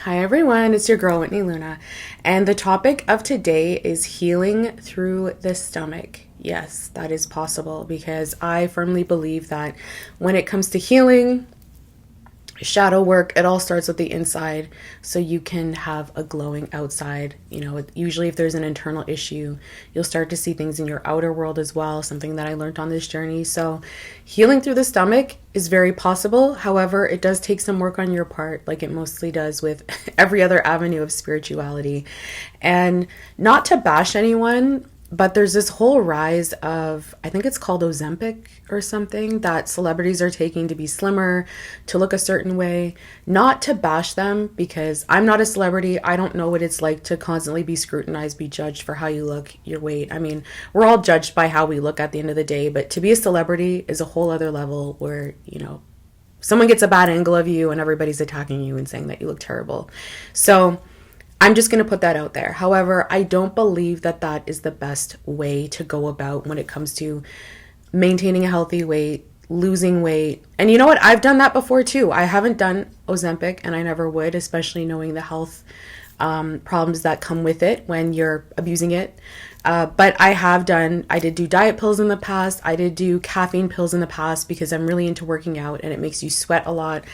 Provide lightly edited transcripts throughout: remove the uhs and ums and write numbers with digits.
Hi everyone, it's your girl Whitney Luna, and the topic of today is healing through the stomach. Yes, that is possible because I firmly believe that when it comes to healing, shadow work, it all starts with the inside so you can have a glowing outside. Usually if there's an internal issue, you'll start to see things in your outer world as well, something that I learned on this journey. So healing through the stomach is very possible. However, it does take some work on your part, like it mostly does with every other avenue of spirituality. And not to bash anyone, but there's this whole rise of, I think it's called Ozempic or something, that celebrities are taking to be slimmer, to look a certain way. Not to bash them, because I'm not a celebrity. I don't know what it's like to constantly be scrutinized, be judged for how you look, your weight. I mean, we're all judged by how we look at the end of the day, but to be a celebrity is a whole other level where, someone gets a bad angle of you and everybody's attacking you and saying that you look terrible. So I'm just going to put that out there. However, I don't believe that that is the best way to go about when it comes to maintaining a healthy weight, losing weight. And you know what? I've done that before too. I haven't done Ozempic, and I never would, especially knowing the health problems that come with it when you're abusing it. But I did do diet pills in the past. I did do caffeine pills in the past because I'm really into working out and it makes you sweat a lot.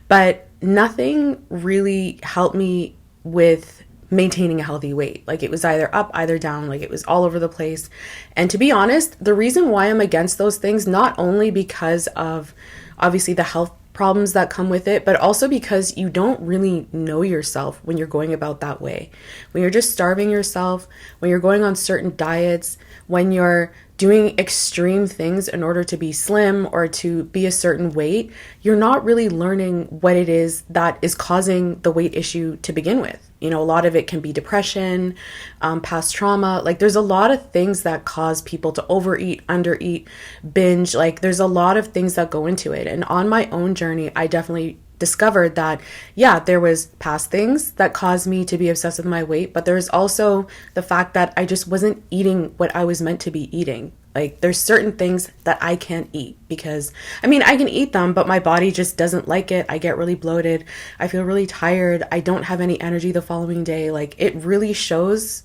But nothing really helped me with maintaining a healthy weight. Like, it was either up, either down, like it was all over the place. And to be honest, the reason why I'm against those things, not only because of obviously the health problems that come with it, but also because you don't really know yourself when you're going about that way. When you're just starving yourself, when you're going on certain diets, when you're doing extreme things in order to be slim or to be a certain weight, you're not really learning what it is that is causing the weight issue to begin with. A lot of it can be depression, past trauma. Like, there's a lot of things that cause people to overeat, undereat, binge. Like, there's a lot of things that go into it. And on my own journey, I definitely discovered that, yeah, there was past things that caused me to be obsessed with my weight, but there's also the fact that I just wasn't eating what I was meant to be eating. Like, there's certain things that I can't eat because, I can eat them, but my body just doesn't like it. I get really bloated. I feel really tired. I don't have any energy the following day. Like, it really shows,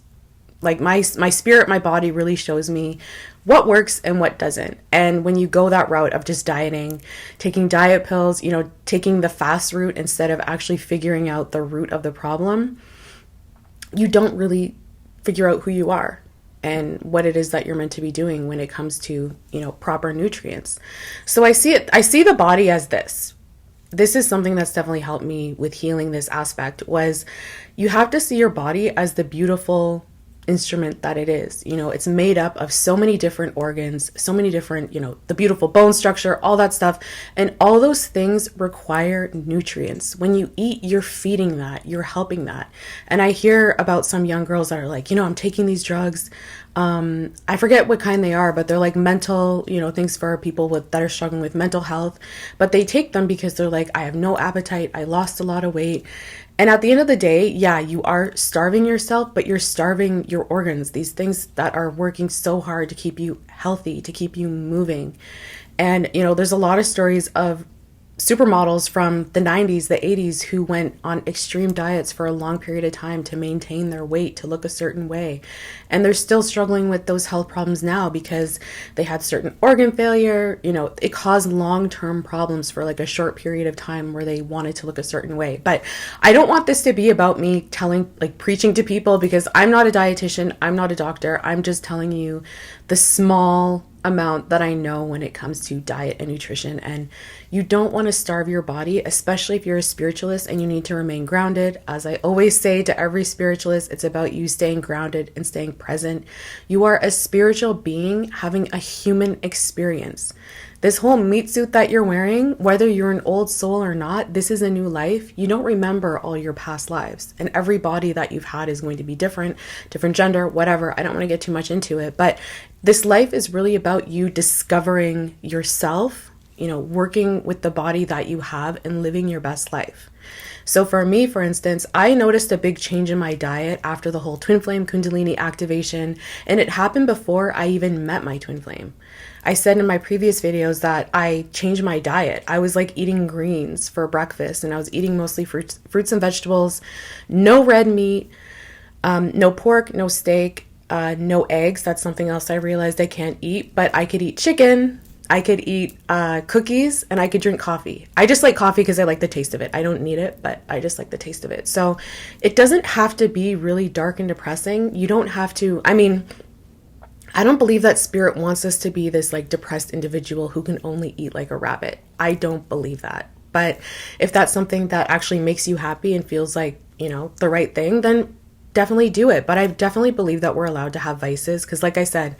like my spirit, my body really shows me what works and what doesn't. And when you go that route of just dieting, taking diet pills, taking the fast route instead of actually figuring out the root of the problem, you don't really figure out who you are and what it is that you're meant to be doing when it comes to, proper nutrients. So I see the body as this. This is something that's definitely helped me with healing this aspect, was you have to see your body as the beautiful instrument that it is. It's made up of so many different organs, so many different, the beautiful bone structure, all that stuff. And all those things require nutrients. When you eat, you're feeding that, you're helping that. And I hear about some young girls that are like, I'm taking these drugs. I forget what kind they are, but they're like mental, things for people that are struggling with mental health. But they take them because they're like, I have no appetite. I lost a lot of weight. And at the end of the day, yeah, you are starving yourself, but you're starving your organs, these things that are working so hard to keep you healthy, to keep you moving. And, there's a lot of stories of supermodels from the 90s, the 80s, who went on extreme diets for a long period of time to maintain their weight, to look a certain way. And they're still struggling with those health problems now because they had certain organ failure. It caused long-term problems for like a short period of time where they wanted to look a certain way. But I don't want this to be about me preaching to people, because I'm not a dietitian. I'm not a doctor. I'm just telling you the small amount that I know when it comes to diet and nutrition. And you don't want to starve your body, especially if you're a spiritualist and you need to remain grounded. As I always say to every spiritualist, it's about you staying grounded and staying present. You are a spiritual being having a human experience. This whole meat suit that you're wearing, whether you're an old soul or not, this is a new life. You don't remember all your past lives, and every body that you've had is going to be different gender, whatever. I don't want to get too much into it, but this life is really about you discovering yourself, working with the body that you have and living your best life. So for me, for instance, I noticed a big change in my diet after the whole twin flame Kundalini activation, and it happened before I even met my twin flame. I said in my previous videos that I changed my diet. I was like eating greens for breakfast, and I was eating mostly fruits and vegetables, no red meat, no pork, no steak, no eggs. That's something else I realized I can't eat, but I could eat chicken, I could eat cookies, and I could drink coffee. I just like coffee because I like the taste of it. I don't need it, but I just like the taste of it. So it doesn't have to be really dark and depressing. You don't have to, I mean, I don't believe that spirit wants us to be this like depressed individual who can only eat like a rabbit. I don't believe that. But if that's something that actually makes you happy and feels like, you know, the right thing, then definitely do it. But I definitely believe that we're allowed to have vices because, like I said,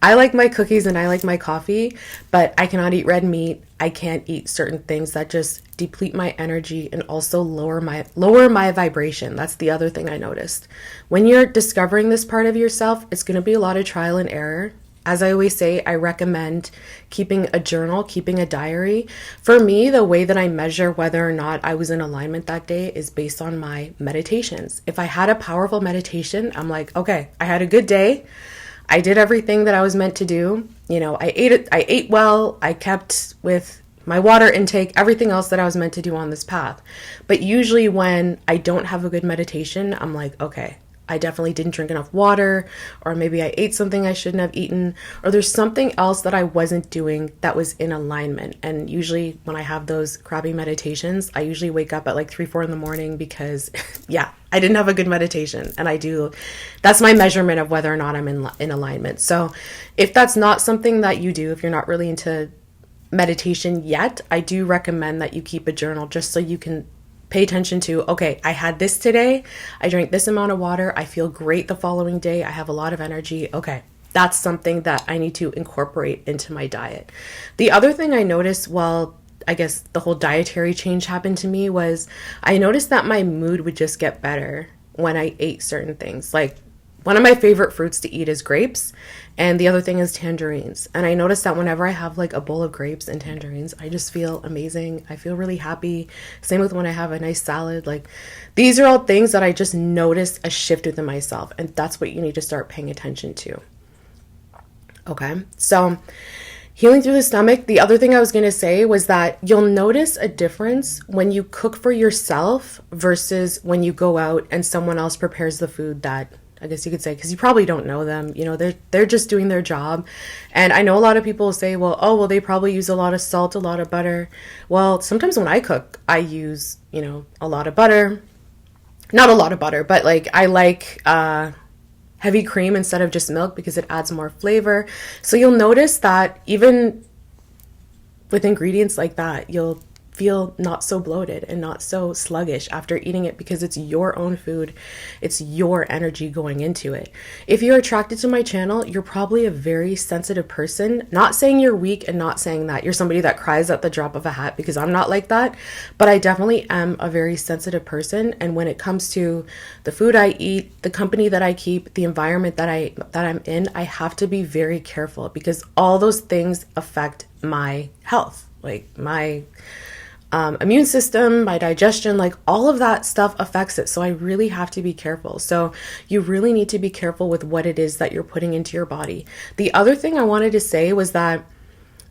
I like my cookies and I like my coffee, but I cannot eat red meat. I can't eat certain things that just deplete my energy and also lower my vibration. That's the other thing I noticed. When you're discovering this part of yourself, it's going to be a lot of trial and error. As I always say, I recommend keeping a journal, keeping a diary. For me, the way that I measure whether or not I was in alignment that day is based on my meditations. If I had a powerful meditation, I'm like, okay, I had a good day. I did everything that I was meant to do. You know, I ate well, I kept with my water intake, everything else that I was meant to do on this path. But usually when I don't have a good meditation, I'm like, okay, I definitely didn't drink enough water, or maybe I ate something I shouldn't have eaten, or there's something else that I wasn't doing that was in alignment. And usually when I have those crappy meditations, I usually wake up at like 3-4 in the morning because yeah, I didn't have a good meditation. And that's my measurement of whether or not I'm in alignment. So if that's not something that you do, if you're not really into meditation yet, I do recommend that you keep a journal just so you can pay attention to, okay, I had this today, I drank this amount of water, I feel great the following day, I have a lot of energy. Okay, that's something that I need to incorporate into my diet. The other thing I noticed while I guess the whole dietary change happened to me was I noticed that my mood would just get better when I ate certain things. Like one of my favorite fruits to eat is grapes, and the other thing is tangerines. And I noticed that whenever I have like a bowl of grapes and tangerines, I just feel amazing. I feel really happy. Same with when I have a nice salad. Like these are all things that I just noticed a shift within myself, and that's what you need to start paying attention to. Okay, so healing through the stomach. The other thing I was going to say was that you'll notice a difference when you cook for yourself versus when you go out and someone else prepares the food that, I guess you could say, because you probably don't know them, you know, they're just doing their job. And I know a lot of people say, well, they probably use a lot of salt, a lot of butter. Well, sometimes when I cook, I use, you know, a lot of butter, not a lot of butter, but like I like heavy cream instead of just milk because it adds more flavor. So you'll notice that even with ingredients like that, you'll feel not so bloated and not so sluggish after eating it because it's your own food. It's your energy going into it. If you're attracted to my channel, you're probably a very sensitive person. Not saying you're weak and not saying that you're somebody that cries at the drop of a hat, because I'm not like that, but I definitely am a very sensitive person. And when it comes to the food I eat, the company that I keep, the environment that I'm in, I have to be very careful because all those things affect my health, like my immune system, my digestion, like all of that stuff affects it. So I really have to be careful. So you really need to be careful with what it is that you're putting into your body. The other thing I wanted to say was that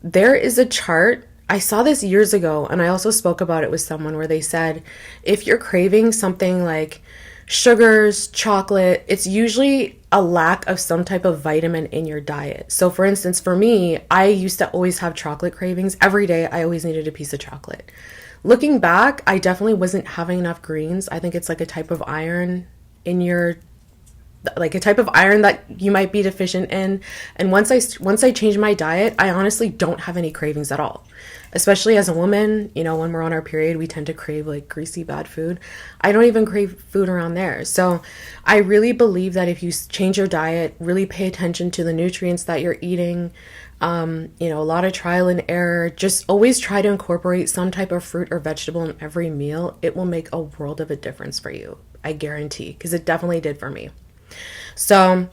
there is a chart. I saw this years ago, and I also spoke about it with someone where they said, if you're craving something like sugars, chocolate, it's usually a lack of some type of vitamin in your diet. So for instance, for me, I used to always have chocolate cravings. Every day, I always needed a piece of chocolate. Looking back, I definitely wasn't having enough greens. I think it's like a type of iron in your, like a type of iron that you might be deficient in. And once I changed my diet, I honestly don't have any cravings at all. Especially as a woman, you know, when we're on our period, we tend to crave like greasy, bad food. I don't even crave food around there. So I really believe that if you change your diet, really pay attention to the nutrients that you're eating, you know, a lot of trial and error, just always try to incorporate some type of fruit or vegetable in every meal. It will make a world of a difference for you. I guarantee, because it definitely did for me. So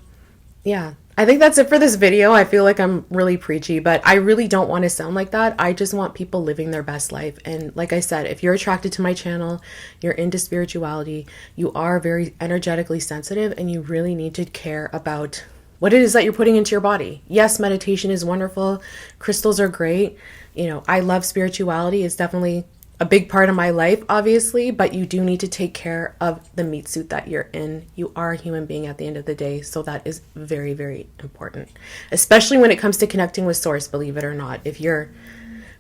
Yeah, I think that's it for this video. I feel like I'm really preachy, but I really don't want to sound like that. I just want people living their best life. And like I said, if you're attracted to my channel, you're into spirituality, you are very energetically sensitive, and you really need to care about what it is that you're putting into your body. Yes, meditation is wonderful. Crystals are great. You know, I love spirituality. It's definitely a big part of my life, obviously, but you do need to take care of the meat suit that you're in. You are a human being at the end of the day, so that is very, very important, especially when it comes to connecting with source, believe it or not. If you're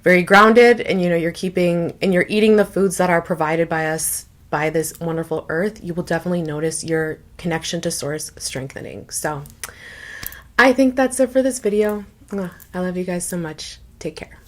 very grounded and you know you're keeping and you're eating the foods that are provided by us, by this wonderful earth, you will definitely notice your connection to source strengthening. So I think that's it for this video. I love you guys so much. Take care.